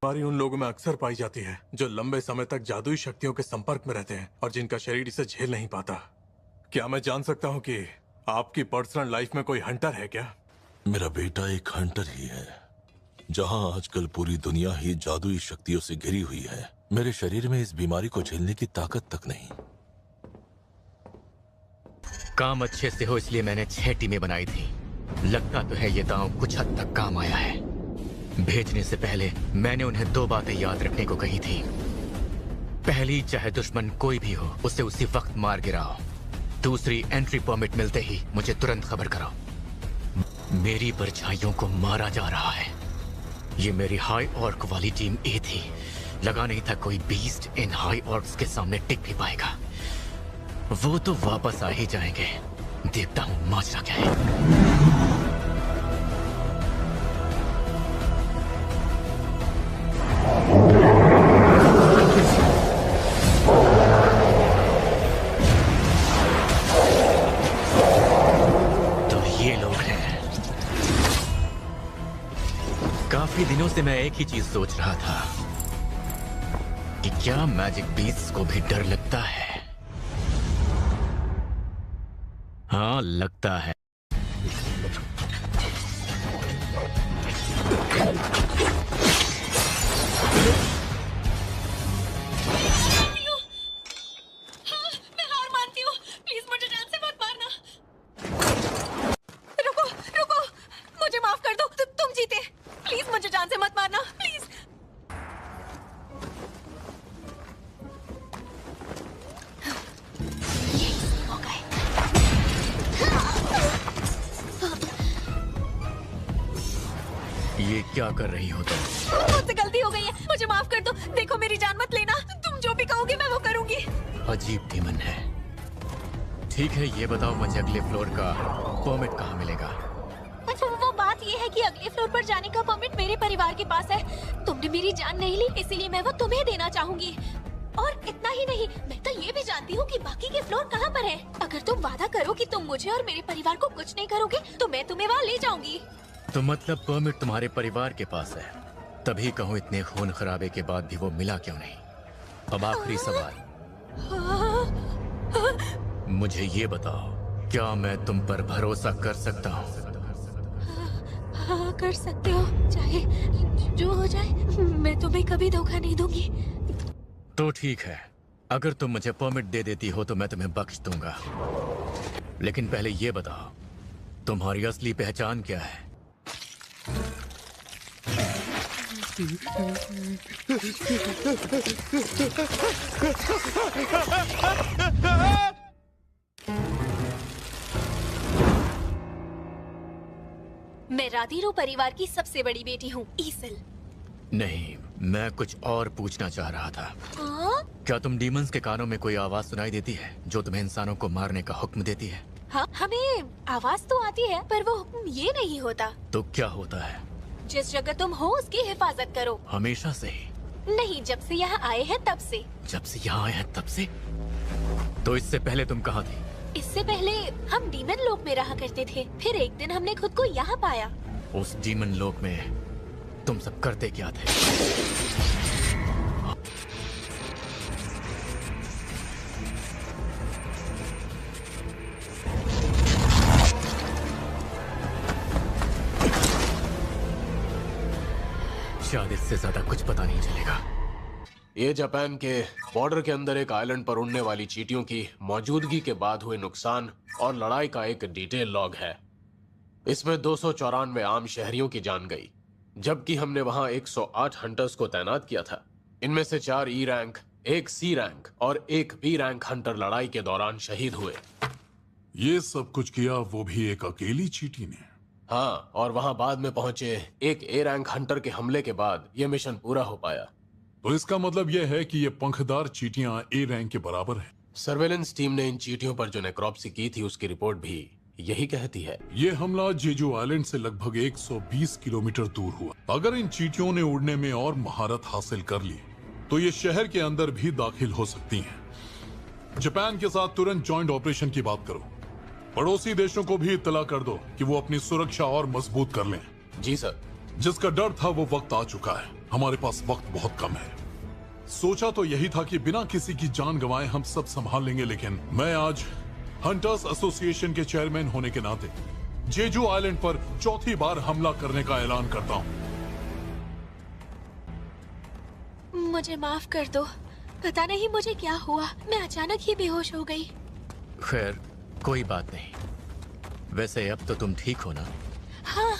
बीमारी उन लोगों में अक्सर पाई जाती है जो लंबे समय तक जादुई शक्तियों के संपर्क में रहते हैं और जिनका शरीर इसे झेल नहीं पाता। क्या मैं जान सकता हूँ कि आपकी पर्सनल लाइफ में कोई हंटर है क्या? मेरा बेटा एक हंटर ही है। जहां आजकल पूरी दुनिया ही जादुई शक्तियों से घिरी हुई है, मेरे शरीर में इस बीमारी को झेलने की ताकत तक नहीं। काम अच्छे से हो इसलिए मैंने 6 टीमें बनाई थी। लगता तो है ये दांव कुछ हद तक काम आया है। भेजने से पहले मैंने उन्हें 2 बातें याद रखने को कही थी। पहली, चाहे दुश्मन कोई भी हो उसे उसी वक्त मार गिराओ। दूसरी, एंट्री परमिट मिलते ही मुझे तुरंत खबर कराओ। मेरी परछाइयों को मारा जा रहा है। ये मेरी हाई ऑर्क वाली टीम ए थी। लगा नहीं था कोई बीस्ट इन हाई ऑर्क्स के सामने टिक भी पाएगा। वो तो वापस आ ही जाएंगे। देखता हूं माजरा क्या है। तो ये लोग हैं। काफी दिनों से मैं एक ही चीज सोच रहा था कि क्या मैजिक बीस्ट्स को भी डर लगता है। हाँ, लगता है। मैं हार मानती हूँ। प्लीज मुझे जान से मत मारना। रुको रुको, मुझे माफ कर दो। तुम जीते। प्लीज मुझे जान से मत मारना, प्लीज। ये हो गए। ये क्या कर रही हो तुम? मुझसे गलती हो गई है, मुझे माफ कर दो। देखो, मेरी जान मत लेना। तुम जो भी कहोगे मैं वो करूंगी। अजीब डीमन है। ठीक है, ये बताओ मुझे अगले फ्लोर का परमिट कहाँ मिलेगा? वो बात ये है कि अगले फ्लोर पर जाने का परमिट मेरे परिवार के पास है। तुमने मेरी जान नहीं ली, इसीलिए मैं वो तुम्हें देना चाहूंगी। और इतना ही नहीं, मैं तो ये भी जानती हूँ कि बाकी के फ्लोर कहाँ पर है। अगर तुम वादा करो कि तुम मुझे और मेरे परिवार को कुछ नहीं करोगे तो मैं तुम्हें वहाँ ले जाऊंगी। तो मतलब परमिट तुम्हारे परिवार के पास है। तभी कहूँ, इतने खून खराबे के बाद भी वो मिला क्यों नहीं? अब आखिरी सवाल, मुझे ये बताओ, क्या मैं तुम पर भरोसा कर सकता हूँ? हाँ, कर सकते हो। चाहे जो हो जाए, मैं तुम्हें कभी धोखा नहीं दूंगी। तो ठीक है, अगर तुम मुझे परमिट दे देती हो तो मैं तुम्हें बख्श दूंगा। लेकिन पहले ये बताओ, तुम्हारी असली पहचान क्या है? मैं राधीरो परिवार की सबसे बड़ी बेटी हूँ, ईसल। नहीं, मैं कुछ और पूछना चाह रहा था। हाँ? क्या तुम डीमंस के कानों में कोई आवाज सुनाई देती है जो तुम्हें इंसानों को मारने का हुक्म देती है? हाँ, हमें आवाज तो आती है, पर वो हुक्म ये नहीं होता। तो क्या होता है? जिस जगह तुम हो उसकी हिफाजत करो। हमेशा से ही? नहीं, जब से यहाँ आए हैं तब से। जब से यहाँ आए हैं तब से? तो इससे पहले तुम कहाँ थी? इससे पहले हम डीमन लोक में रहा करते थे। फिर एक दिन हमने खुद को यहाँ पाया। उस डीमन लोक में तुम सब करते क्या थे? शायद इससे ज्यादा कुछ पता नहीं चलेगा। ये जापान के बॉर्डर के अंदर एक आइलैंड पर उड़ने वाली चींटियों की मौजूदगी के बाद हुए नुकसान और लड़ाई का एक डिटेल लॉग है। इसमें 294 आम शहरियों की जान गई, जबकि हमने वहां 108 हंटर्स को तैनात किया था। इनमें से 4 ई रैंक, 1 सी रैंक और 1 बी रैंक हंटर लड़ाई के दौरान शहीद हुए। ये सब कुछ किया वो भी एक अकेली चींटी ने? हाँ, और वहां बाद में पहुंचे एक ए रैंक हंटर के हमले के बाद यह मिशन पूरा हो पाया। तो इसका मतलब यह है कि ये पंखदार चींटियां ए रैंक के बराबर हैं। सर्वेलेंस टीम ने इन चींटियों पर जो नेक्रोप्सी की थी उसकी रिपोर्ट भी यही कहती है। ये हमला जेजू आइलैंड से लगभग 120 किलोमीटर दूर हुआ। अगर इन चींटियों ने उड़ने में और महारत हासिल कर ली तो ये शहर के अंदर भी दाखिल हो सकती हैं। जापान के साथ तुरंत जॉइंट ऑपरेशन की बात करो। पड़ोसी देशों को भी इत्तला कर दो कि वो अपनी सुरक्षा और मजबूत कर लें। जी सर। जिसका डर था वो वक्त आ चुका है। हमारे पास वक्त बहुत कम है। सोचा तो यही था कि बिना किसी की जान गंवाए हम सब संभाल लेंगे, लेकिन मैं आज हंटर्स एसोसिएशन के चेयरमैन होने के नाते जेजू आइलैंड पर चौथी बार हमला करने का ऐलान करता हूँ। मुझे माफ कर दो, पता नहीं मुझे क्या हुआ, मैं अचानक ही बेहोश हो गई। खैर कोई बात नहीं। वैसे अब तो तुम ठीक हो ना? हाँ।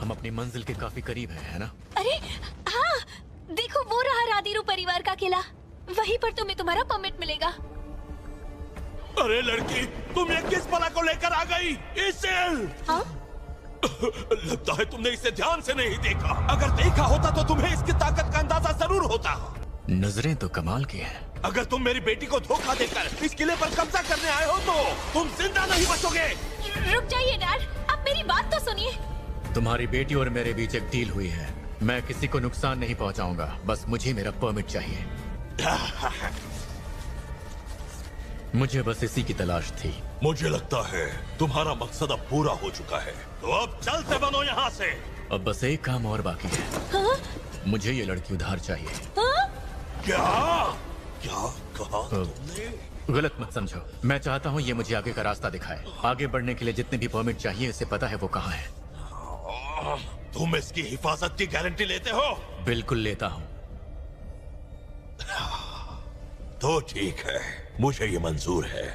हम अपनी मंजिल के काफी करीब हैं, है ना? अरे हाँ, देखो वो रहा राधीरू परिवार का किला, वहीं पर तुम्हें तुम्हारा परमिट मिलेगा। अरे लड़की, तुम ये किस बला को लेकर आ गई? इसे हाँ? लगता है तुमने इसे ध्यान से नहीं देखा। अगर देखा होता तो तुम्हें इसकी ताकत का अंदाजा जरूर होता। नजरें तो कमाल की हैं। अगर तुम मेरी बेटी को धोखा देकर इस किले पर कब्जा करने आए हो तो तुम जिंदा नहीं बचोगे। रुक जाइए डैड, अब मेरी बात तो सुनिए। तुम्हारी बेटी और मेरे बीच एक डील हुई है। मैं किसी को नुकसान नहीं पहुंचाऊंगा, बस मुझे मेरा परमिट चाहिए। मुझे बस इसी की तलाश थी। मुझे लगता है तुम्हारा मकसद अब पूरा हो चुका है, तो अब चलते बनो यहाँ से। अब बस एक काम और बाकी है। हाँ? मुझे ये लड़की उधार चाहिए। हाँ? क्या क्या कहा तुमने? गलत मत समझो, मैं चाहता हूँ ये मुझे आगे का रास्ता दिखाए। आगे बढ़ने के लिए जितने भी परमिट चाहिए इसे पता है वो कहाँ है। तुम इसकी हिफाजत की गारंटी लेते हो? बिल्कुल लेता हूँ। तो ठीक है, मुझे ये मंजूर है।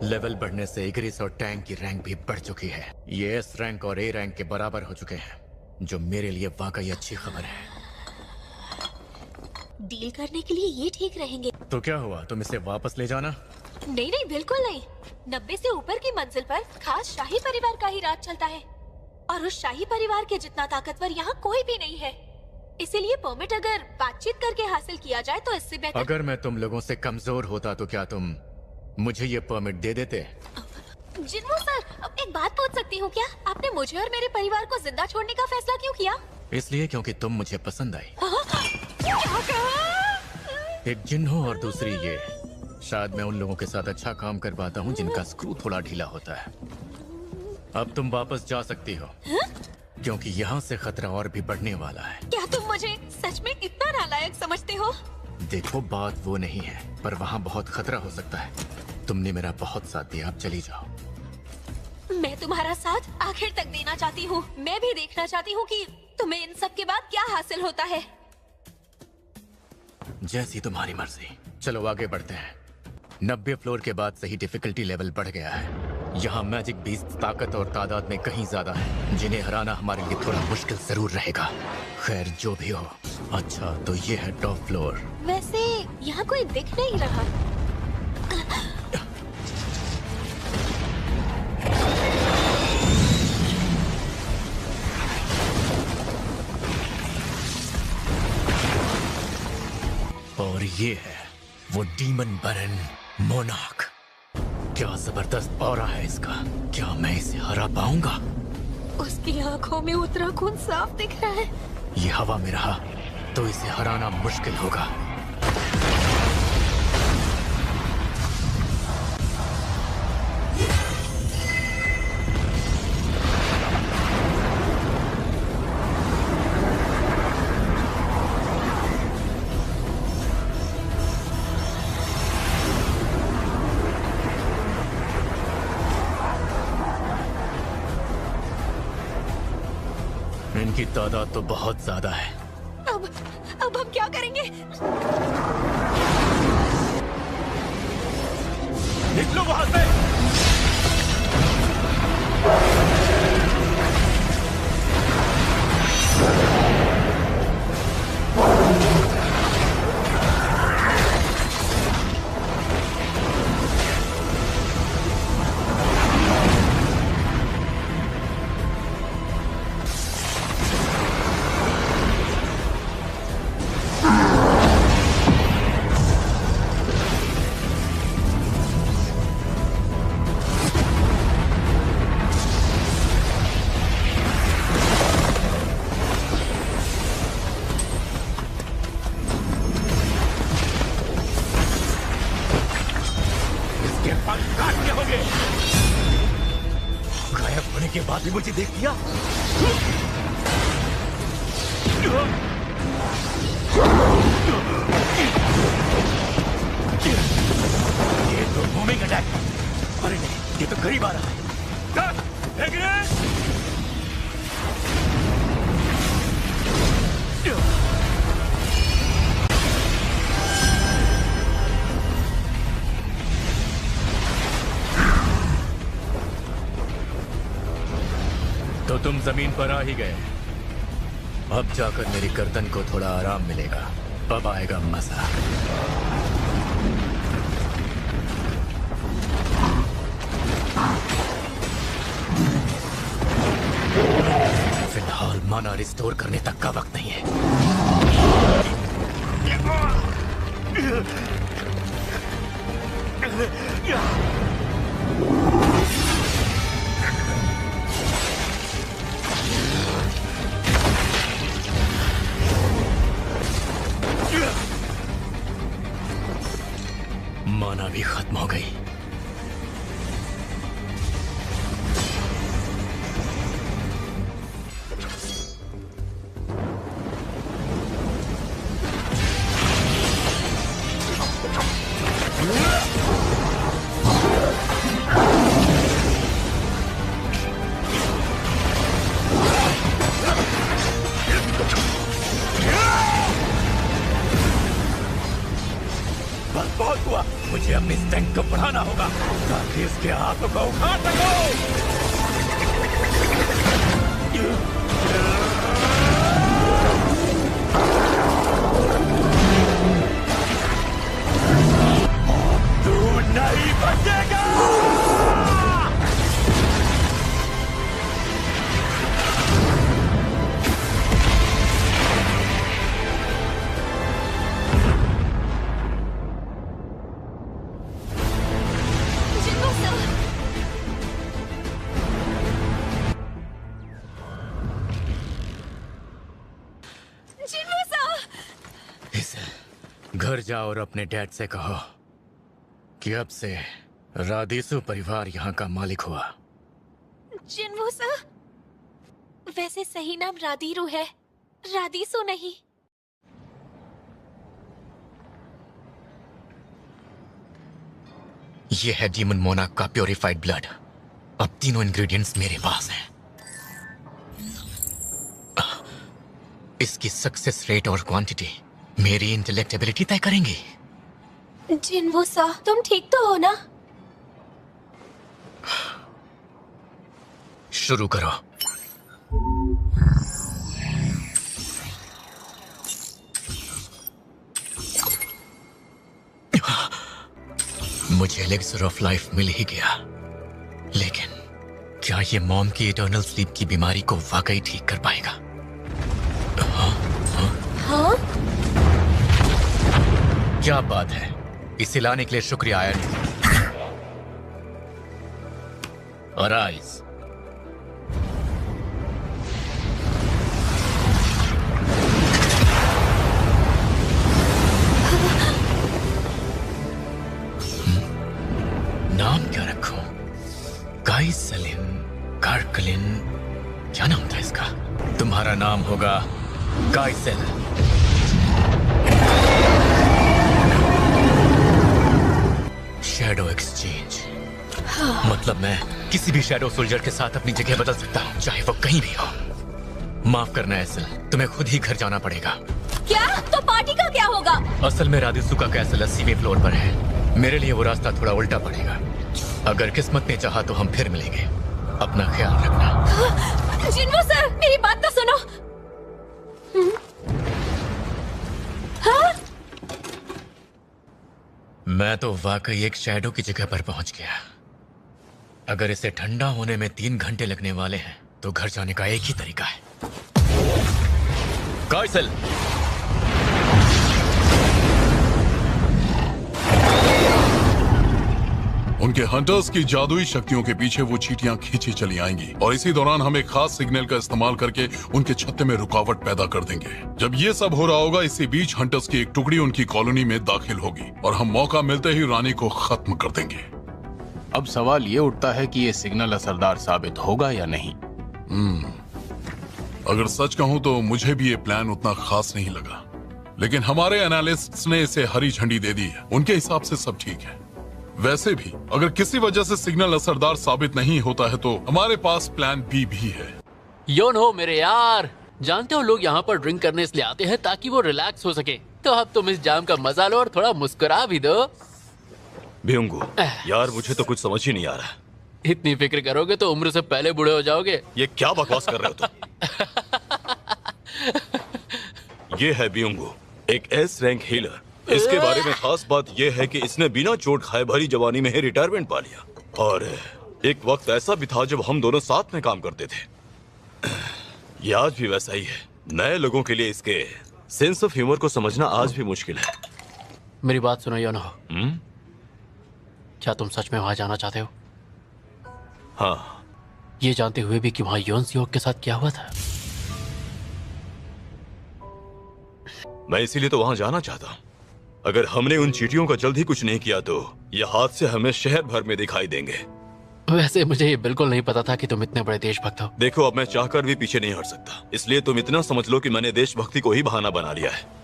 लेवल बढ़ने से इग्रिस और टैंक की रैंक भी बढ़ चुकी है। ये एस रैंक और ए रैंक के बराबर हो चुके हैं, जो मेरे लिए वाकई अच्छी खबर है। डील करने के लिए ये ठीक रहेंगे। तो क्या हुआ, तुम इसे वापस ले जाना? नहीं नहीं, बिल्कुल नहीं। 90 से ऊपर की मंजिल पर खास शाही परिवार का ही राज चलता है, और उस शाही परिवार के जितना ताकतवर यहाँ कोई भी नहीं है। इसीलिए परमिट अगर बातचीत करके हासिल किया जाए तो इससे बेहतर। अगर मैं तुम लोगों से कमजोर होता तो क्या तुम मुझे ये परमिट दे देते? जिन्हो सर, अब एक बात पूछ सकती हूँ क्या? आपने मुझे और मेरे परिवार को जिंदा छोड़ने का फैसला क्यों किया? इसलिए क्योंकि तुम मुझे पसंद आई। क्या कहा? एक जिन्हो और दूसरी ये। शायद मैं उन लोगों के साथ अच्छा काम कर पाता हूँ जिनका स्क्रू थोड़ा ढीला होता है। अब तुम वापस जा सकती हो, क्योंकि यहाँ से खतरा और भी बढ़ने वाला है। क्या तुम मुझे सच में इतना नालायक समझते हो? देखो, बात वो नहीं है, पर वहाँ बहुत खतरा हो सकता है। तुमने मेरा बहुत साथ दिया, अब चली जाओ। मैं तुम्हारा साथ आखिर तक देना चाहती हूँ। मैं भी देखना चाहती हूँ कि तुम्हें इन सब के बाद क्या हासिल होता है। जैसी तुम्हारी मर्जी। चलो आगे बढ़ते हैं। 90 फ्लोर के बाद से ही डिफिकल्टी लेवल बढ़ गया है। यहाँ मैजिक बीस्ट ताकत और तादाद में कहीं ज्यादा है, जिन्हें हराना हमारे लिए थोड़ा मुश्किल जरूर रहेगा। खैर जो भी हो, अच्छा तो ये है टॉप फ्लोर। वैसे यहाँ कोई दिख नहीं रहा। और ये है वो डीमन बरन मोनार्क। क्या जबरदस्त ऑरा है इसका। क्या मैं इसे हरा पाऊंगा? उसकी आंखों में उतरा खून साफ दिख रहा है। ये हवा में रहा तो इसे हराना मुश्किल होगा। इनकी तादाद तो बहुत ज्यादा है। अब हम क्या करेंगे? निकलो वहां से। मुझे देख लिया। तो तुम जमीन पर आ ही गए। अब जाकर मेरी गर्दन को थोड़ा आराम मिलेगा। अब आएगा मजा। फिलहाल माना रिस्टोर करने तक का वक्त नहीं है। माना भी खत्म हो गई। बस बहुत हुआ। मुझे अपनी स्ट्रेंथ को बढ़ाना होगा ताकि इसके हाथों को उखाड़ सकूं। तू नहीं बचेगा। घर जाओ और अपने डैड से कहो कि अब से राधीसु परिवार यहाँ का मालिक हुआ। जिन्वो सर, वैसे सही नाम राधीरू है, राधीसु नहीं। ये है डीमन मोनाक का प्योरिफाइड ब्लड। अब तीनों इंग्रेडिएंट्स मेरे पास हैं। इसकी सक्सेस रेट और क्वांटिटी मेरी इंटेलेक्ट एबिलिटी तय करेंगी। जिन्वो सर, तुम ठीक तो हो ना? शुरू करो। मुझे एलिक्सर ऑफ लाइफ मिल ही गया, लेकिन क्या ये मॉम की इटर्नल स्लीप की बीमारी को वाकई ठीक कर पाएगा? हाँ? क्या बात है। इसे लाने के लिए शुक्रिया आयन। अराइज। नाम क्या रखूं? गाइसलिन, कार्कलिन, क्या नाम था इसका? तुम्हारा नाम होगा गाइसेल। Shadow exchange. मतलब मैं किसी भी शैडो सोल्जर के साथ अपनी जगह बदल सकता हूँ, चाहे वो कहीं भी हो। माफ करना एसल, तुम्हें खुद ही घर जाना पड़ेगा। क्या? तो पार्टी का क्या होगा? असल में राधिसु का कैसल 80वें फ्लोर पर है। मेरे लिए वो रास्ता थोड़ा उल्टा पड़ेगा। अगर किस्मत ने चाहा तो हम फिर मिलेंगे। अपना ख्याल रखना। जिन्वो सर, मेरी बात तो सुनो। हाँ? मैं तो वाकई एक शैडो की जगह पर पहुंच गया। अगर इसे ठंडा होने में 3 घंटे लगने वाले हैं तो घर जाने का एक ही तरीका है। गाइसेल। उनके हंटर्स की जादुई शक्तियों के पीछे वो चींटियां खींची चली आएंगी और इसी दौरान हम एक खास सिग्नल का इस्तेमाल करके उनके छत्ते में रुकावट पैदा कर देंगे। जब ये सब हो रहा होगा, इसी बीच हंटर्स की एक टुकड़ी उनकी कॉलोनी में दाखिल होगी और हम मौका मिलते ही रानी को खत्म कर देंगे। अब सवाल ये उठता है कि ये सिग्नल असरदार साबित होगा या नहीं। अगर सच कहूं तो मुझे भी ये प्लान उतना खास नहीं लगा, लेकिन हमारे एनालिस्ट्स ने इसे हरी झंडी दे दी है। उनके हिसाब से सब ठीक है। वैसे भी अगर किसी वजह से सिग्नल असरदार साबित नहीं होता है तो हमारे पास प्लान बी भी है। योन हो मेरे यार, जानते हो लोग यहाँ पर ड्रिंक करने इसलिए आते हैं ताकि वो रिलैक्स हो सके। तो अब तुम इस जाम का मजा लो और थोड़ा मुस्कुरा भी दो। भ्युंगू, यार मुझे तो कुछ समझ ही नहीं आ रहा। इतनी फिक्र करोगे तो उम्र से पहले बूढ़े हो जाओगे। ये क्या बकवास कर रहे हो तुम? ये है बियोंगो, एक एस रैंक हीलर। इसके बारे में खास बात यह है कि इसने बिना चोट खाए भरी जवानी में ही रिटायरमेंट पा लिया। और एक वक्त ऐसा भी था जब हम दोनों साथ में काम करते थे। ये आज भी वैसा ही है। नए लोगों के लिए इसके सेंस ऑफ ह्यूमर को समझना आज भी मुश्किल है। मेरी बात सुनो योनो। क्या तुम सच में वहां जाना चाहते हो? हाँ, ये जानते हुए भी कि वहां योन सियोक के साथ क्या हुआ था? मैं इसीलिए तो वहां जाना चाहता हूँ। अगर हमने उन चींटियों का जल्द ही कुछ नहीं किया तो ये हादसे हमें शहर भर में दिखाई देंगे। वैसे मुझे ये बिल्कुल नहीं पता था कि तुम इतने बड़े देशभक्त हो। देखो, अब मैं चाहकर भी पीछे नहीं हट सकता, इसलिए तुम इतना समझ लो कि मैंने देशभक्ति को ही बहाना बना लिया है।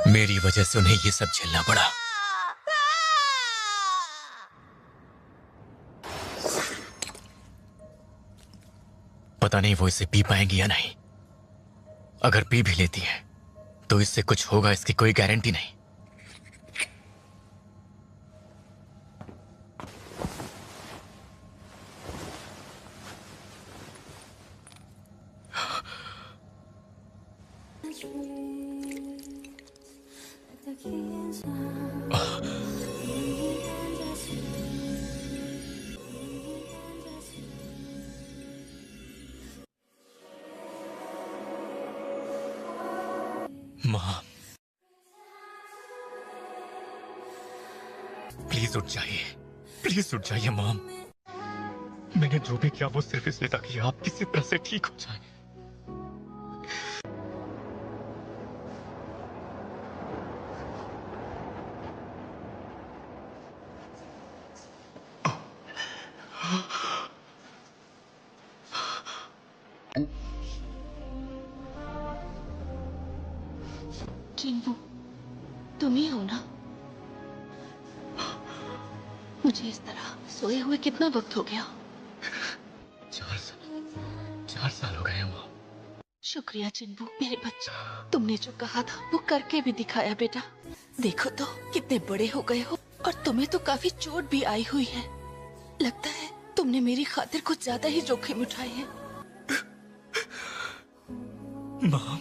मेरी वजह से उन्हें ये सब झेलना पड़ा। पता नहीं वो इसे पी पाएंगी या नहीं। अगर पी भी लेती है तो इससे कुछ होगा, इसकी कोई गारंटी नहीं। माँ, प्लीज उठ जाइए, प्लीज उठ जाइए मॉम। मैंने जो भी किया वो सिर्फ इसलिए था कि आप किसी तरह से ठीक हो जाएं। चिंबू, तुम ही हो ना? मुझे इस तरह सोए हुए कितना वक्त हो गया? 4 साल हो गए हैं माँ। शुक्रिया चिंबू, मेरे बच्चे। तुमने जो कहा था वो करके भी दिखाया बेटा। देखो तो कितने बड़े हो गए हो और तुम्हें तो काफी चोट भी आई हुई है। लगता है तुमने मेरी खातिर कुछ ज्यादा ही जोखिम उठाए हैं। Mom,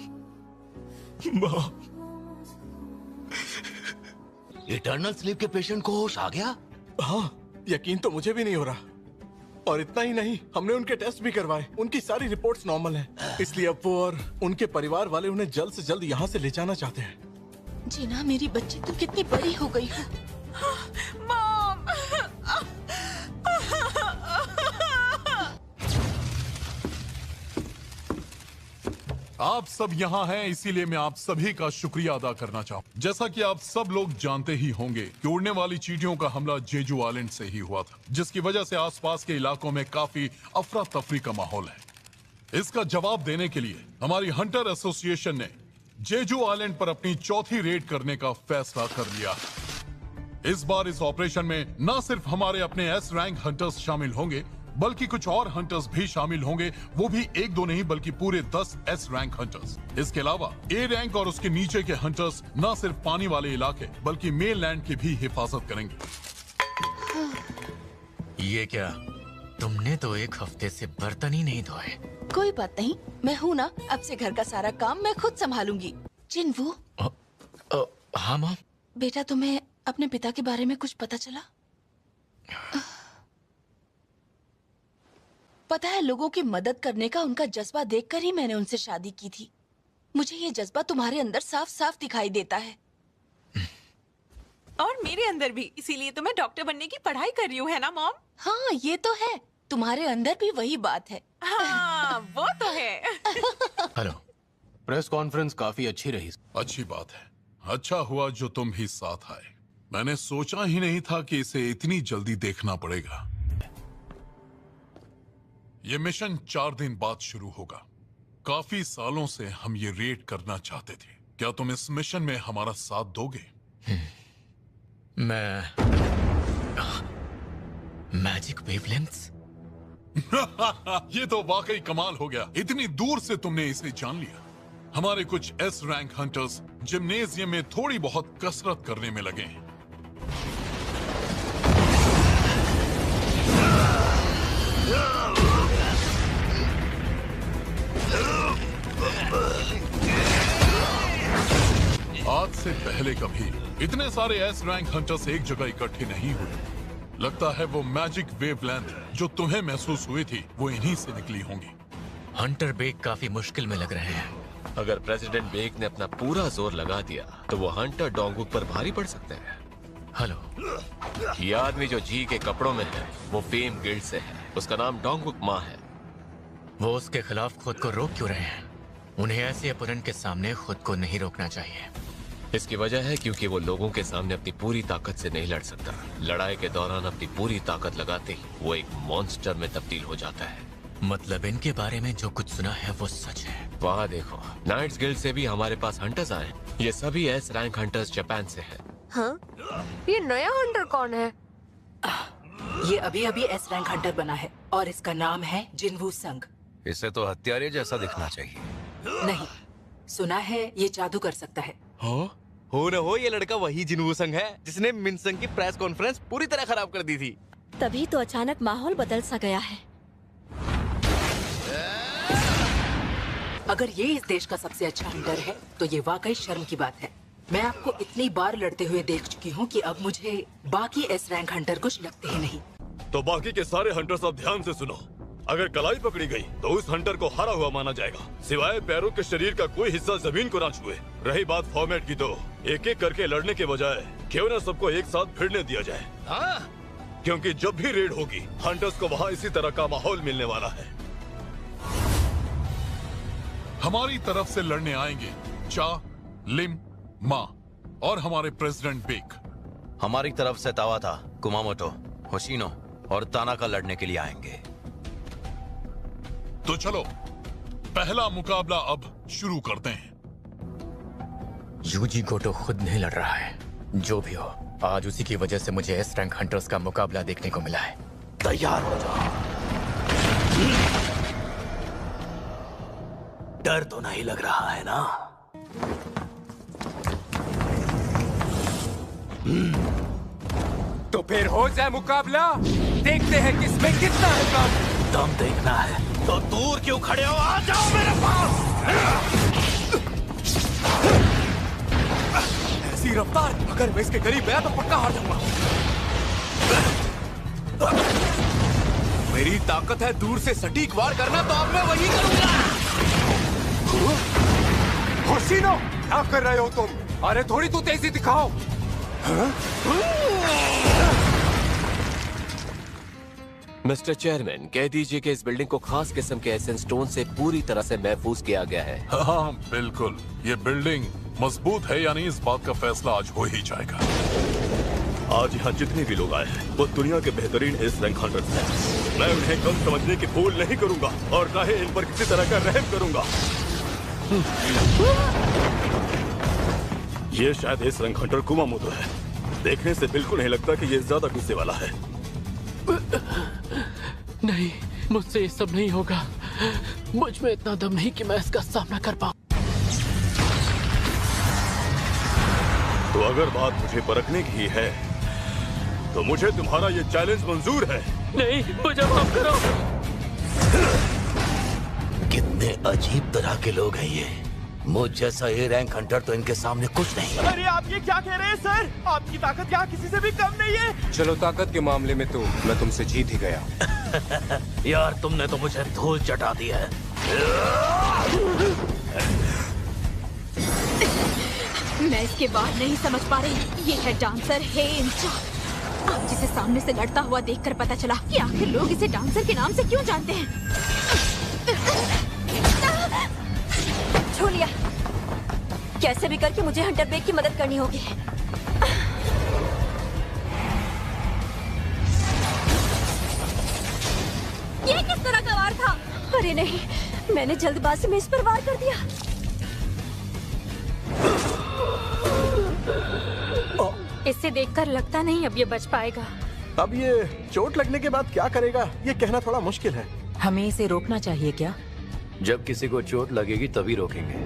mom. इटर्नल स्लीप के पेशेंट को होश आ गया? हाँ, यकीन तो मुझे भी नहीं हो रहा। और इतना ही नहीं, हमने उनके टेस्ट भी करवाए, उनकी सारी रिपोर्ट्स नॉर्मल हैं। इसलिए अब वो और उनके परिवार वाले उन्हें जल्द से जल्द यहाँ से ले जाना चाहते हैं। जीना, मेरी बच्ची तुम कितनी बड़ी हो गई हो। मॉम! आप सब यहाँ हैं, इसीलिए मैं आप सभी का शुक्रिया अदा करना चाहूँ। जैसा कि आप सब लोग जानते ही होंगे कि उड़ने वाली चींटियों का हमला जेजू आइलैंड से ही हुआ था, जिसकी वजह से आसपास के इलाकों में काफी अफरा तफरी का माहौल है। इसका जवाब देने के लिए हमारी हंटर एसोसिएशन ने जेजू आइलैंड पर अपनी चौथी रेड करने का फैसला कर लिया है। इस बार इस ऑपरेशन में न सिर्फ हमारे अपने एस रैंक हंटर्स शामिल होंगे, बल्कि कुछ और हंटर्स भी शामिल होंगे, वो भी 1-2 नहीं बल्कि पूरे 10 एस रैंक हंटर्स। इसके अलावा ए रैंक और उसके नीचे के हंटर्स न सिर्फ पानी वाले इलाके बल्कि मेन लैंड की भी हिफाजत करेंगे। ये क्या, तुमने तो 1 हफ्ते से बर्तन ही नहीं धोए। कोई बात नहीं, मैं हूँ ना, अब से घर का सारा काम मैं खुद संभालूंगी। चिंबू। हाँ मॉम। बेटा, तुम्हें अपने पिता के बारे में कुछ पता चला? पता है, लोगों की मदद करने का उनका जज्बा देखकर ही मैंने उनसे शादी की थी। मुझे ये जज्बा तुम्हारे अंदर साफ साफ दिखाई देता है। और मेरे अंदर भी, इसीलिए तो मैं डॉक्टर बनने की पढ़ाई कर रही हूँ, है ना मॉम? हाँ, ये तो है, तुम्हारे अंदर भी वही बात है। हाँ, वो तो है। हेलो। प्रेस कॉन्फ्रेंस काफी अच्छी रही। अच्छी बात है, अच्छा हुआ जो तुम भी साथ आए। मैंने सोचा ही नहीं था कि इसे इतनी जल्दी देखना पड़ेगा। ये मिशन 4 दिन बाद शुरू होगा। काफी सालों से हम ये रेड करना चाहते थे। क्या तुम इस मिशन में हमारा साथ दोगे? मैं मैजिक वेवलेंथ्स? ये तो वाकई कमाल हो गया। इतनी दूर से तुमने इसे जान लिया। हमारे कुछ एस रैंक हंटर्स जिम्नेजियम में थोड़ी बहुत कसरत करने में लगे हैं। आज से पहले कभी इतने सारे एस रैंक हंटर्स एक जगह इकट्ठे नहीं हुए। लगता है वो मैजिक वेवलेंथ जो तुम्हें महसूस हुई थी वो इन्हीं से निकली होंगी। हंटर बेक काफी मुश्किल में लग रहे हैं। अगर प्रेसिडेंट बेक ने अपना पूरा जोर लगा दिया तो वो हंटर डोंगुक पर भारी पड़ सकते हैं। हेलो, ये आदमी जो जी के कपड़ों में है वो फेम गिल्ड से है। उसका नाम डोंगुक मा है। वो उसके खिलाफ खुद को रोक क्यों रहे हैं? उन्हें ऐसे अपोनेंट के सामने खुद को नहीं रोकना चाहिए। इसकी वजह है क्योंकि वो लोगों के सामने अपनी पूरी ताकत से नहीं लड़ सकता। लड़ाई के दौरान अपनी पूरी ताकत लगाते ही वो एक मॉन्स्टर में तब्दील हो जाता है। मतलब इनके बारे में जो कुछ सुना है वो सच है? वहाँ देखो, नाइट्स गिल्ड से भी हमारे पास हंटर्स आए। ये सभी एस रैंक हंटर्स जापान से हैं। हाँ? ये नया हंटर कौन है? ये अभी अभी एस रैंक हंटर बना है और इसका नाम है जिनवू संग। इसे तो हत्यारे जैसा दिखना चाहिए। नहीं, सुना है ये जादू कर सकता है। हो न हो ये लड़का वही जिनवू संग है जिसने मिनसंग की प्रेस कॉन्फ्रेंस पूरी तरह खराब कर दी थी। तभी तो अचानक माहौल बदल सा गया है। अगर ये इस देश का सबसे अच्छा हंटर है तो ये वाकई शर्म की बात है। मैं आपको इतनी बार लड़ते हुए देख चुकी हूँ कि अब मुझे बाकी एस रैंक हंटर कुछ लगते ही नहीं। तो बाकी के सारे हंटर्स अब ध्यान से सुनो। अगर कलाई पकड़ी गई तो उस हंटर को हारा हुआ माना जाएगा, सिवाय पैरों के शरीर का कोई हिस्सा जमीन को ना छुए। रही बात फॉर्मेट की तो एक एक करके लड़ने के बजाय क्यों न सबको एक साथ भिड़ने दिया जाए। हाँ? क्योंकि जब भी रेड होगी हंटर्स को वहाँ इसी तरह का माहौल मिलने वाला है। हमारी तरफ से लड़ने आएंगे चा, लिम, मा और हमारे प्रेसिडेंट बेक। हमारी तरफ से तावाता, कुमामोटो, होशिनो और तानाका लड़ने के लिए आएंगे। तो चलो पहला मुकाबला अब शुरू करते हैं। यूजी गोटो खुद नहीं लड़ रहा है। जो भी हो, आज उसी की वजह से मुझे एस रैंक हंटर्स का मुकाबला देखने को मिला है। तैयार हो जाओ। डर तो नहीं लग रहा है ना? तो फिर हो जाए मुकाबला। देखते हैं किसमें कितना है दम। दम देखना है तो दूर क्यों खड़े हो? आ जाओ मेरे पास। ऐसी रफ्तार, अगर मैं इसके करीब गया तो पक्का हार जाऊंगा। मेरी ताकत है दूर से सटीक वार करना, तो अब मैं वही करूंगा। होशिनो, क्या कर रहे हो तुम? अरे थोड़ी तो तेजी दिखाओ। मिस्टर चेयरमैन, कह दीजिए कि इस बिल्डिंग को खास किस्म के एसेंस स्टोन से पूरी तरह से महफूज किया गया है। हाँ बिल्कुल, ये बिल्डिंग मजबूत है या नहीं इस बात का फैसला आज हो ही जाएगा। आज यहाँ जितने भी लोग आए हैं वो दुनिया के बेहतरीन एस रैंक हंटर्स हैं। मैं उन्हें कम समझने की भूल नहीं करूंगा और ना ही इन पर किसी तरह का रहम करूंगा। ये शायद एस रैंक हंटर कुमामोटो है। देखने से बिल्कुल नहीं लगता कि ये ज्यादा गुस्से वाला है। नहीं, मुझसे ये सब नहीं होगा। मुझ में इतना दम नहीं कि मैं इसका सामना कर पाऊं। तो अगर बात मुझे परखने की है तो मुझे तुम्हारा ये चैलेंज मंजूर है। नहीं, मुझे माफ करो। कितने अजीब तरह के लोग हैं ये। मुझ जैसा ए रैंक हंटर तो इनके सामने कुछ नहीं है। अरे आप ये क्या कह रहे हैं सर? आपकी ताकत यहाँ किसी से भी कम नहीं है। चलो, ताकत के मामले में तो मैं तुमसे जीत ही गया। यार तुमने तो मुझे धूल चटा दी है। मैं इसके बाद नहीं समझ पा रही। ये है डांसर हेंचा। अब जिसे सामने से लड़ता हुआ देखकर पता चला कि आखिर लोग इसे डांसर के नाम से क्यों जानते हैं। छू लिया। कैसे भी करके मुझे हंटर बेक की मदद करनी होगी। ये किस तरह का वार था? अरे नहीं, मैंने जल्दबाजी में इस पर वार कर दिया। इससे देखकर लगता नहीं अब ये बच पाएगा। अब ये चोट लगने के बाद क्या करेगा ये कहना थोड़ा मुश्किल है। हमें इसे रोकना चाहिए क्या? जब किसी को चोट लगेगी तभी रोकेंगे।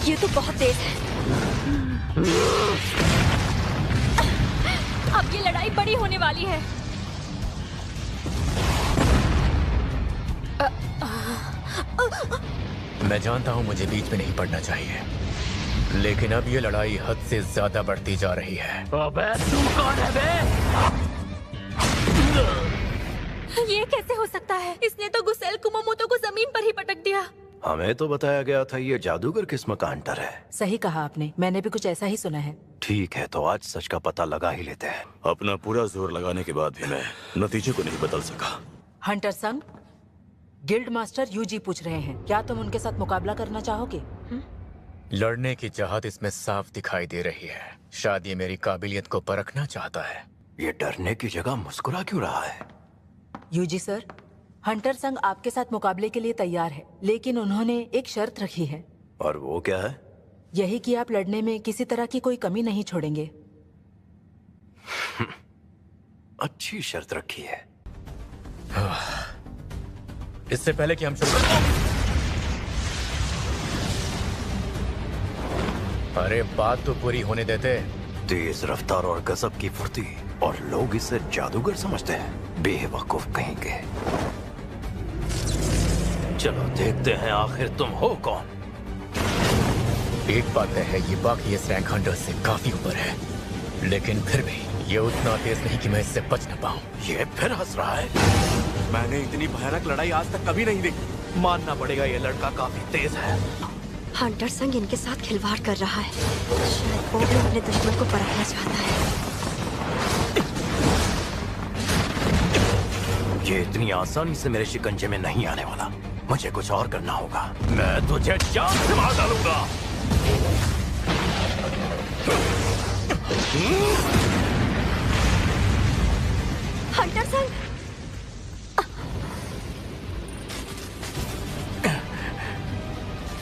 ये तो बहुत तेज है। अब ये लड़ाई बड़ी होने वाली है। मैं जानता हूं मुझे बीच में नहीं पड़ना चाहिए, लेकिन अब ये लड़ाई हद से ज्यादा बढ़ती जा रही है। अबे तू कौन है बे? ये कैसे हो सकता है? इसने तो गुसेल कुमामोटो को जमीन पर ही पटक दिया। हमें तो बताया गया था ये जादूगर किस्म का हंटर है। सही कहा आपने, मैंने भी कुछ ऐसा ही सुना है। ठीक है, तो आज सच का पता लगा ही लेते हैं। अपना पूरा जोर लगाने के बाद भी मैं नतीजे को नहीं बदल सका। हंटर संग, गिल्ड मास्टर यूजी पूछ रहे हैं, क्या तुम उनके साथ मुकाबला करना चाहोगे? लड़ने की चाहत इसमें साफ दिखाई दे रही है। शायद ये मेरी काबिलियत को परखना चाहता है। ये डरने की जगह मुस्कुरा क्यों रहा है? यूजी सर, हंटर संग आपके साथ मुकाबले के लिए तैयार है, लेकिन उन्होंने एक शर्त रखी है। और वो क्या है? यही कि आप लड़ने में किसी तरह की कोई कमी नहीं छोड़ेंगे। अच्छी शर्त रखी है। इससे पहले कि हम शुरू करें, अरे बात तो पूरी होने देते। तेज रफ्तार और गजब की फुर्ती, और लोग इसे जादूगर समझते हैं। बेवकूफ कहेंगे। चलो देखते हैं आखिर तुम हो कौन। एक बात है, ये बाकी इस रैंक हंटर से काफी ऊपर है, लेकिन फिर भी ये उतना तेज नहीं कि मैं इससे बच न पाऊं। ये फिर हंस रहा है। मैंने इतनी भयानक लड़ाई आज तक कभी नहीं देखी। मानना पड़ेगा ये लड़का काफी तेज है। हंटर संग इनके साथ खिलवाड़ कर रहा है। शायद वो भी अपने दुश्मन को परखना चाहता है। ये इतनी आसानी से मेरे शिकंजे में नहीं आने वाला। मुझे कुछ और करना होगा। मैं तुझे जान से मार डालूंगा। हंटर संग,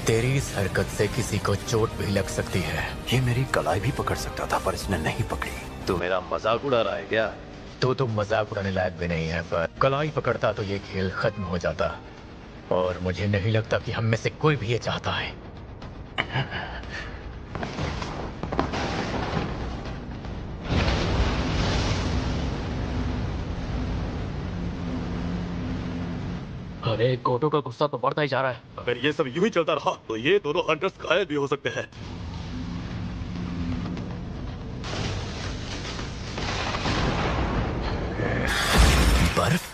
तेरी इस हरकत से किसी को चोट भी लग सकती है। ये मेरी कलाई भी पकड़ सकता था, पर इसने नहीं पकड़ी। तू मेरा मजाक उड़ा रहा है क्या? तो मजाक उड़ाने लायक भी नहीं है, पर कलाई पकड़ता तो ये खेल खत्म हो जाता, और मुझे नहीं लगता कि हम में से कोई भी ये चाहता है। अरे गोटो का गुस्सा तो बढ़ता ही जा रहा है। अगर ये सब यूं ही चलता रहा तो ये दोनों हंटर्स घायल भी हो सकते हैं। बर्फ?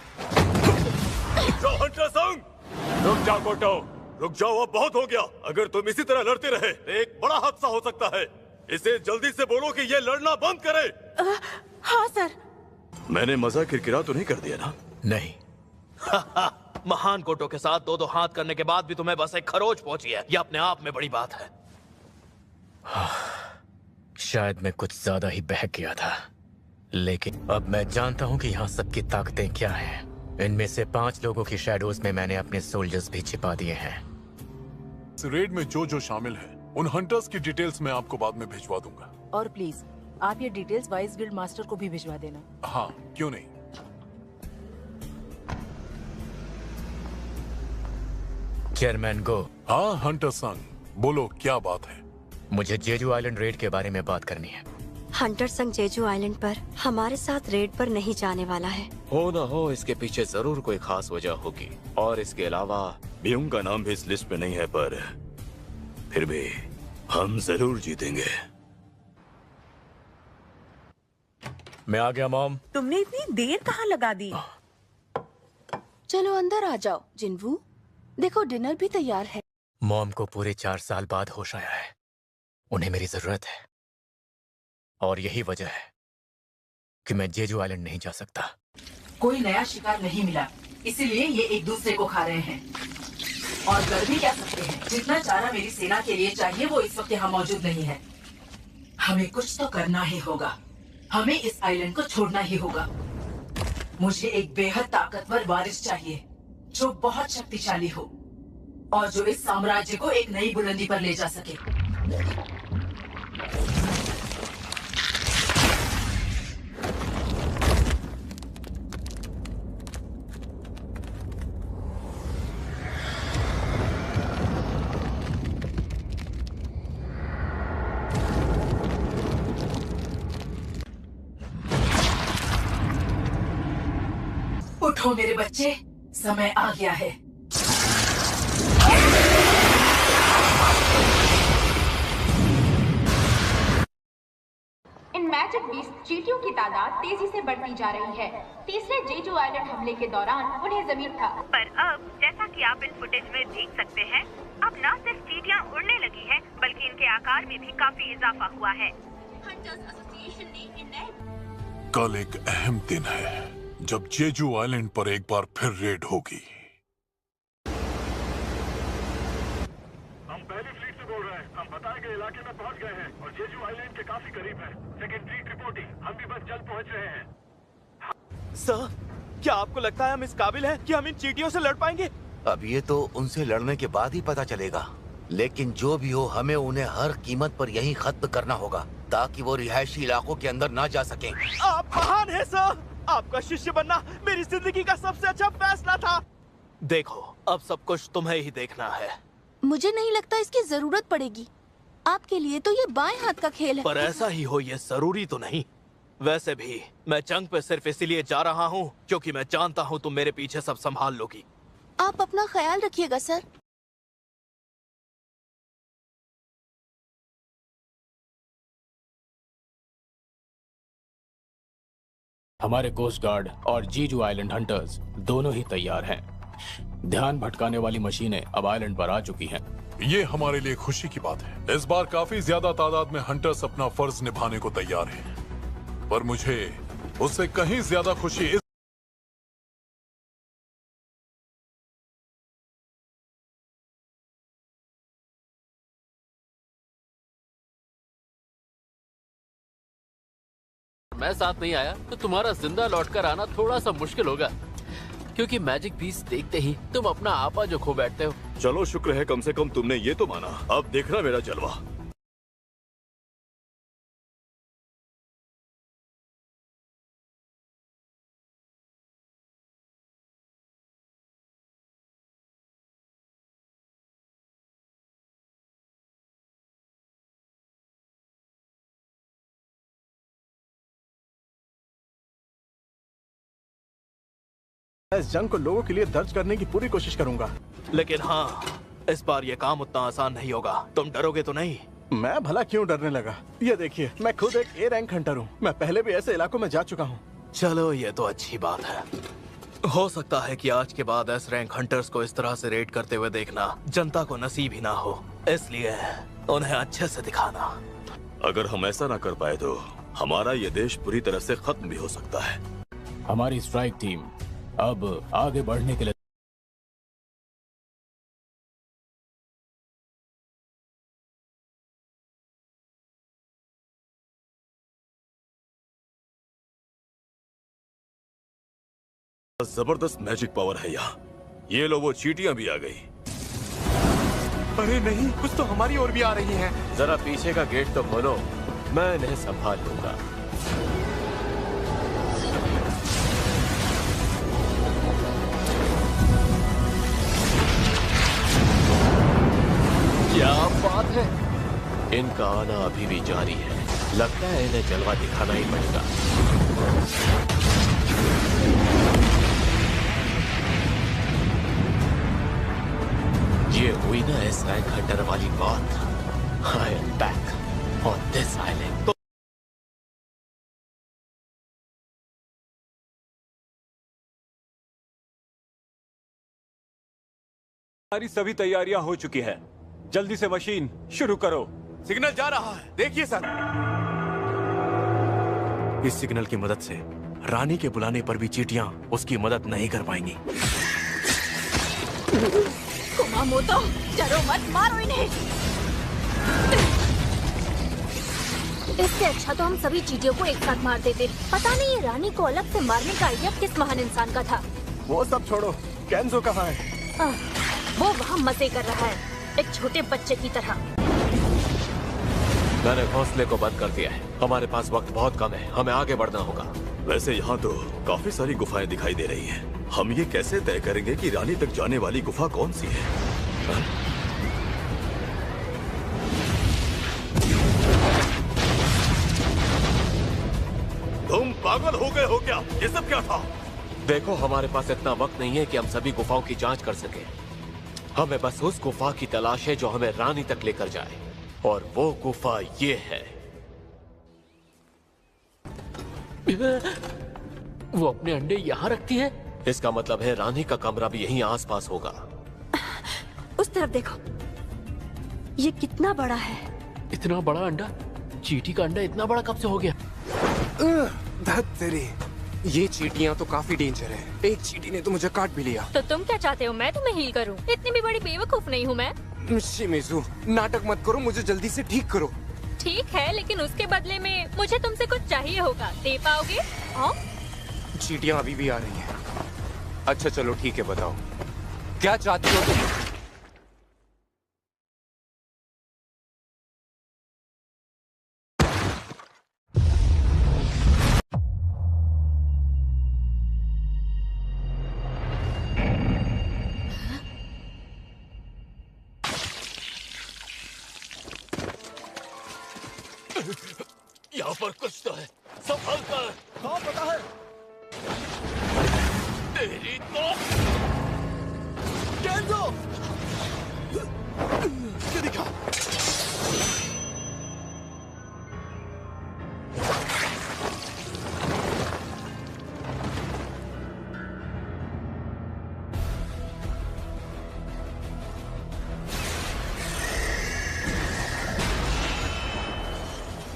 हंटर संग, रुक जाओ गोटो, रुक जाओ, अब बहुत हो गया। अगर तुम इसी तरह लड़ते रहे तो एक बड़ा हादसा हो सकता है। इसे जल्दी से बोलो कि ये लड़ना बंद करे। हाँ सर। मैंने मजाक किरकिरा तो नहीं कर दिया ना? नहीं। महान गोटो के साथ दो हाथ करने के बाद भी तुम्हें बस एक खरोच पहुंची है। यह अपने आप में बड़ी बात है। शायद मैं कुछ ज्यादा ही बहक गया था, लेकिन अब मैं जानता हूं कि यहाँ सबकी ताकतें क्या हैं। इनमें से 5 लोगों की शैडोज में मैंने अपने सोल्जर्स भी छिपा दिए हैं। इस रेड में जो शामिल है, उन हंटर्स की डिटेल्स मैं आपको बाद में भिजवा दूंगा। और प्लीज आप ये डिटेल्स वाइस गिल्ड मास्टर को भी भिजवा देना। हाँ, क्यों नहीं। चेयरमैन गो। हाँ हंटर संग, बोलो क्या बात है? मुझे जेजू आइलैंड रेड के बारे में बात करनी है। हंटर संग जेजू आइलैंड पर हमारे साथ रेड पर नहीं जाने वाला है। हो ना हो, इसके पीछे जरूर कोई खास वजह होगी। और इसके अलावा ब्यूंग का नाम भी इस लिस्ट में नहीं है, पर फिर भी हम जरूर जीतेंगे। मैं आ गया मॉम। तुमने इतनी देर कहाँ लगा दी? चलो अंदर आ जाओ जिन्वू, देखो डिनर भी तैयार है। मॉम को पूरे 4 साल बाद होश आया है। उन्हें मेरी जरूरत है, और यही वजह है कि मैं जेजू आइलैंड नहीं जा सकता। कोई नया शिकार नहीं मिला, इसीलिए ये एक दूसरे को खा रहे हैं। और कर भी क्या सकते हैं, जितना चारा मेरी सेना के लिए चाहिए वो इस वक्त यहाँ मौजूद नहीं है। हमें कुछ तो करना ही होगा। हमें इस आइलैंड को छोड़ना ही होगा। मुझे एक बेहद ताकतवर वारिस चाहिए, जो बहुत शक्तिशाली हो और जो इस साम्राज्य को एक नई बुलंदी पर ले जा सके। उठो मेरे बच्चे, समय आ गया है। इन मैजिक बीस्ट चींटियों की तादाद तेजी से बढ़ती जा रही है। तीसरे जेजू आइलैंड हमले के दौरान उन्हें जमीन था, पर अब जैसा कि आप इन फुटेज में देख सकते हैं, अब न सिर्फ चींटियां उड़ने लगी हैं, बल्कि इनके आकार में भी काफी इजाफा हुआ है। हंटर्स एसोसिएशन ने इन नए कल एक अहम दिन है जब जेजू आइलैंड पर एक बार फिर रेड होगी। हम पहली फ्लीट से बोल रहे हैं। हम बताए गए इलाके में पहुंच गए हैं और जेजू आइलैंड के काफी करीब हैं। सेकंड फ्लीट रिपोर्टिंग, हम भी बस जल्द पहुंच रहे हैं। सर, क्या आपको लगता है हम इस काबिल हैं कि हम इन चींटियों से लड़ पाएंगे? अब ये तो उनसे लड़ने के बाद ही पता चलेगा, लेकिन जो भी हो हमें उन्हें हर कीमत पर यहीं खत्म करना होगा ताकि वो रिहायशी इलाकों के अंदर ना जा सकें। आप महान हैं सर, आपका शिष्य बनना मेरी जिंदगी का सबसे अच्छा फैसला था। देखो, अब सब कुछ तुम्हें ही देखना है। मुझे नहीं लगता इसकी जरूरत पड़ेगी। आपके लिए तो ये बाएं हाथ का खेल है। पर ऐसा ही हो ये जरूरी तो नहीं। वैसे भी मैं जंग पे सिर्फ इसीलिए जा रहा हूँ क्योंकि मैं जानता हूँ तुम मेरे पीछे सब संभाल लोगी। आप अपना ख्याल रखिएगा सर। हमारे कोस्ट गार्ड और जीजू आइलैंड हंटर्स दोनों ही तैयार हैं। ध्यान भटकाने वाली मशीनें अब आइलैंड पर आ चुकी हैं। ये हमारे लिए खुशी की बात है। इस बार काफी ज्यादा तादाद में हंटर्स अपना फर्ज निभाने को तैयार हैं। पर मुझे उससे कहीं ज्यादा खुशी इस मैं साथ नहीं आया तो तुम्हारा जिंदा लौटकर आना थोड़ा सा मुश्किल होगा, क्योंकि मैजिक बीस्ट देखते ही तुम अपना आपा जो खो बैठते हो। चलो शुक्र है कम से कम तुमने ये तो माना। अब देखना मेरा जलवा। इस जंग को लोगों के लिए दर्ज करने की पूरी कोशिश करूंगा। लेकिन हाँ, इस बार ये काम उतना आसान नहीं होगा। तुम डरोगे तो नहीं? मैं भला क्यों डरने लगा? ये देखिए, मैं खुद एक ए रैंक हंटर हूँ। मैं पहले भी ऐसे इलाकों में जा चुका हूँ। चलो, ये तो अच्छी बात है। हो सकता है कि आज के बाद एस रैंक हंटर्स को इस तरह से रेड करते हुए देखना जनता को नसीब ही ना हो, इसलिए उन्हें अच्छे से दिखाना। अगर हम ऐसा ना कर पाए तो हमारा ये देश पूरी तरह से खत्म भी हो सकता है। हमारी स्ट्राइक टीम अब आगे बढ़ने के लिए जबरदस्त मैजिक पावर है यहाँ। ये लो, वो चींटियां भी आ गई। अरे नहीं, कुछ तो हमारी ओर भी आ रही हैं। जरा पीछे का गेट तो खोलो, मैं इन्हें संभाल लूंगा। क्या बात है! इनका आना अभी भी जारी है। लगता है इन्हें जलवा दिखाना ही पड़ेगा। ये हुई ना इस रैंक हंटर वाली बात। I am back on this island. हमारी सभी तैयारियां हो चुकी हैं। जल्दी से मशीन शुरू करो। सिग्नल जा रहा है, देखिए सर। इस सिग्नल की मदद से रानी के बुलाने पर भी चींटियां उसकी मदद नहीं कर पाएंगी। कुमामोतो, डरो मत, मारो इन्हें। इससे अच्छा तो हम सभी चींटियों को एक साथ मार देते। पता नहीं ये रानी को अलग से मारने का आइडिया किस महान इंसान का था। वो सब छोड़ो, केंजो कहाँ है? वो वहाँ मजे कर रहा है, एक छोटे बच्चे की तरह। मैंने घोंसले को बंद कर दिया है। हमारे पास वक्त बहुत कम है, हमें आगे बढ़ना होगा। वैसे यहाँ तो काफी सारी गुफाएं दिखाई दे रही हैं। हम ये कैसे तय करेंगे कि रानी तक जाने वाली गुफा कौन सी है? तुम पागल हो गए हो क्या? ये सब क्या था? देखो, हमारे पास इतना वक्त नहीं है कि हम सभी गुफाओं की जांच कर सके। हमें बस उस गुफा की तलाश है जो हमें रानी तक लेकर जाए, और वो गुफा ये है। वो अपने अंडे यहाँ रखती है? इसका मतलब है रानी का कमरा भी यहीं आसपास होगा। उस तरफ देखो, ये कितना बड़ा है। इतना बड़ा अंडा? चींटी का अंडा इतना बड़ा कब से हो गया? धत तेरी, ये चींटियां तो काफी डेंजर है। एक चींटी ने तो मुझे काट भी लिया। तो तुम क्या चाहते हो, मैं तुम्हें हील करूं? इतनी भी बड़ी बेवकूफ नहीं हूँ मैं। शिमिज़ू, नाटक मत करो, मुझे जल्दी से ठीक करो। ठीक है, लेकिन उसके बदले में मुझे तुमसे कुछ चाहिए होगा। दे पाओगे? हाँ? चींटियां अभी भी आ रही हैं। अच्छा चलो ठीक है, बताओ क्या चाहती हो तुम? यहाँ पर कुछ तो है, संभल कर। हाँ पता है। तेरी तो केंजो! ये दिखा।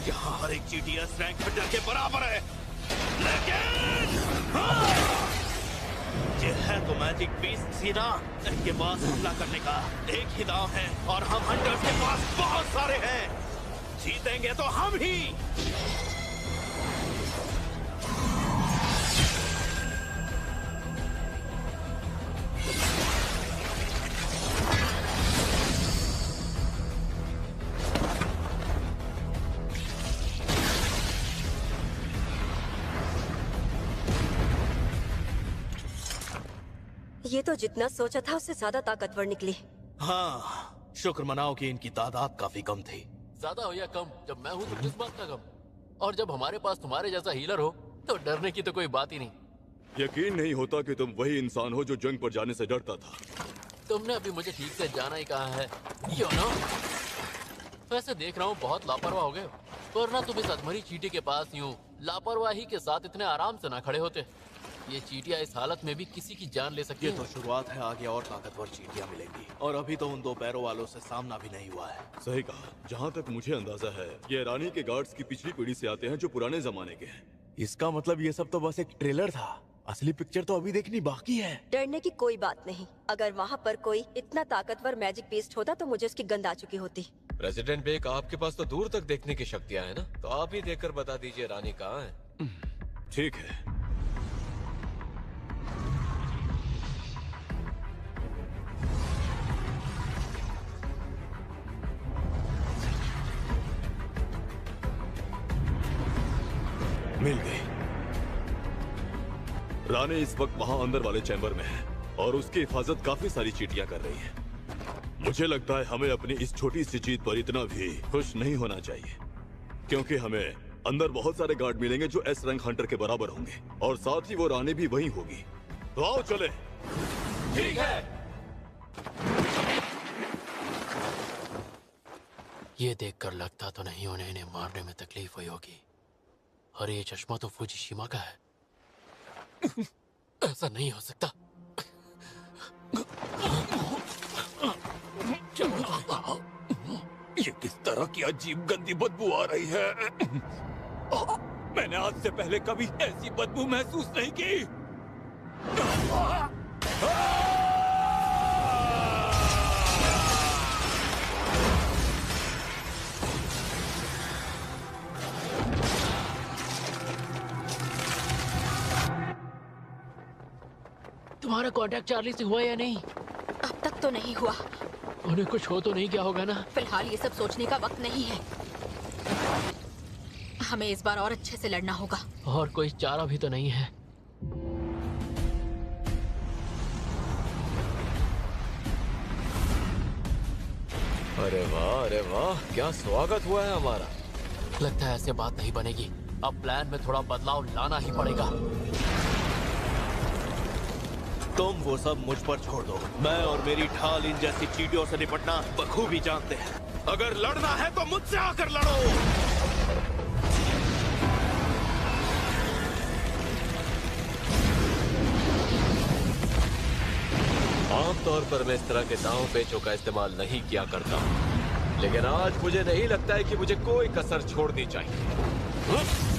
यहाँ हर एक चींटी एस रैंक हंटर के बराबर है, लेकिन ये है तो मैजिक बीस्ट सीना। इनके पास हमला करने का एक ही दांव है और हम हंटर्स के पास बहुत सारे हैं। जीतेंगे तो हम ही। ये तो जितना सोचा था उससे ज्यादा ताकतवर निकली। हाँ, शुक्र मनाओ कि इनकी तादाद काफी कम थी। ज्यादा हो या कम, जब मैं हूँ तो किस बात का गम? और जब हमारे पास तुम्हारे जैसा हीलर हो तो डरने की तो कोई बात ही नहीं। यकीन नहीं होता कि तुम वही इंसान हो जो जंग पर जाने से डरता था। तुमने अभी मुझे ठीक से जाना ही कहा है, you know? वैसे देख रहा हूँ बहुत लापरवाह हो गए, वरना तुम इस अधमरी चींटी के पास यूं लापरवाही के साथ इतने आराम से ना खड़े होते। ये चींटियां इस हालत में भी किसी की जान ले सकती ये हैं। तो शुरुआत है, आगे और ताकतवर चींटियां मिलेंगी, और अभी तो उन दो पैरों वालों से सामना भी नहीं हुआ है। सही कहा। जहाँ तक मुझे अंदाजा है, ये रानी के गार्ड्स की पिछली पीढ़ी से आते हैं जो पुराने जमाने के हैं। इसका मतलब ये सब तो बस एक ट्रेलर था, असली पिक्चर तो अभी देखनी बाकी है। डरने की कोई बात नहीं। अगर वहाँ पर कोई इतना ताकतवर मैजिक बीस्ट होता तो मुझे उसकी गंध आ चुकी होती। प्रेसिडेंट बेक, आपके पास तो दूर तक देखने की शक्तियाँ हैं ना, तो आप ही देखकर बता दीजिए रानी कहाँ है। ठीक है। मिल गई। रानी इस वक्त वहां अंदर वाले चैम्बर में है और उसकी हिफाजत काफी सारी चींटियां कर रही हैं। मुझे लगता है हमें अपनी इस छोटी सी जीत पर इतना भी खुश नहीं होना चाहिए, क्योंकि हमें अंदर बहुत सारे गार्ड मिलेंगे जो एस रैंक हंटर के बराबर होंगे, और साथ ही वो रानी भी वहीं होगी। तो आओ चले। ठीक है। ये देखकर लगता तो नहीं उन्हें इन्हें मारने में तकलीफ हुई होगी। अरे ये चश्मा तो फुजीशिमा का है। ऐसा नहीं हो सकता। ये किस तरह की अजीब गंदी बदबू आ रही है? मैंने आज से पहले कभी ऐसी बदबू महसूस नहीं की। तुम्हारा कांटेक्ट चार्ली से हुआ या नहीं? अब तक तो नहीं हुआ। उन्हें कुछ हो तो नहीं क्या होगा ना? फिलहाल ये सब सोचने का वक्त नहीं है। हमें इस बार और अच्छे से लड़ना होगा। और कोई चारा भी तो नहीं है। अरे वाह, क्या स्वागत हुआ है हमारा। लगता है ऐसे बात नहीं बनेगी। अब प्लान में थोड़ा बदलाव लाना ही पड़ेगा। तुम वो सब मुझ पर छोड़ दो। मैं और मेरी ढाल इन जैसी चींटियों से निपटना बखूबी जानते हैं। अगर लड़ना है तो मुझसे आकर लड़ो। आमतौर पर मैं इस तरह के दांव पेचों का इस्तेमाल नहीं किया करता हूँ, लेकिन आज मुझे नहीं लगता है कि मुझे कोई कसर छोड़नी चाहिए।